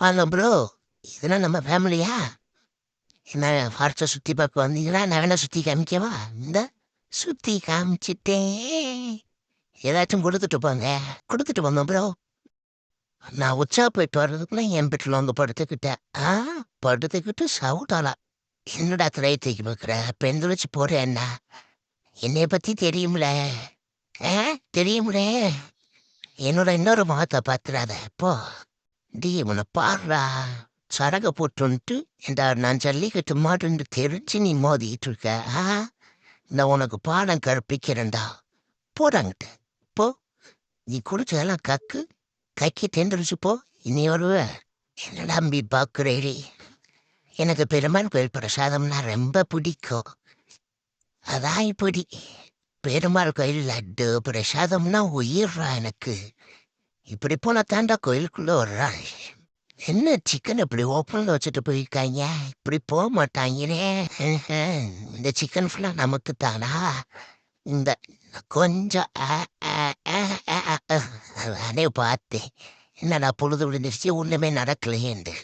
Hello bro. இதெல்லாம் நம்ம ஃபேமிலியா? என்ன ஃபாரஸ்ட்டை சுற்றி பார்க்க வந்தீங்களா? நான் வேணா சுற்றி காமிக்கவா? இந்த சுற்றி காமிச்சிட்டேன். ஏதாச்சும் கொடுத்துட்டு போங்க. கொடுத்துட்டு போங்க ப்ரோ. நான் உச்சா போயிட்டு வர்றதுக்குள்ள என் பெட்டில் வந்து படுத்துக்கிட்டேன். படுத்துக்கிட்டு சவுட்டாளா. என்னடா திரையை தூக்கி பார்க்குற? பெந்து வச்சு போகிறேன் என்ன? என்னைய பற்றி தெரியும்ல. ஆ தெரியும்ல. என்னோட இன்னொரு முகத்தை பார்த்துடாத போ. டீ உன்னை பாடுறா. சரக போட்டுன்ட்டு இந்த நான் ஜல்லிக்கட்டு மாட்டுன்னு தெரிஞ்சு நீ மோதிட்டு இருக்க. நான் உனக்கு பாடம் கற்பிக்கிறேன்டா. போடாங்கிட்ட போ. நீ குடிச்சதெல்லாம் கக்கி தெந்துருச்சு போ. இனி வருவ. என்னடா அம்பி பாக்குறேடி. எனக்கு பெருமாள் கோயில் பிரசாதம்னா ரொம்ப பிடிக்கும். அதான் இப்படி பெருமாள் கோயில் லட்டு பிரசாதம்னா உயிர்றா எனக்கு. இப்படி போன தாண்டா கோயிலுக்குள்ள வர்றான். என்ன சிக்கன் இப்படி ஓப்பனில் வச்சுட்டு போயிருக்காங்க. இப்படி போக மாட்டாங்களே. இந்த சிக்கன் ஃபுல்லா நமக்கு தானா? இந்த கொஞ்சம் நானே பார்த்தேன். என்னடா பொழுது விழுந்துருச்சு ஒண்ணுமே நடக்கலையேண்டு.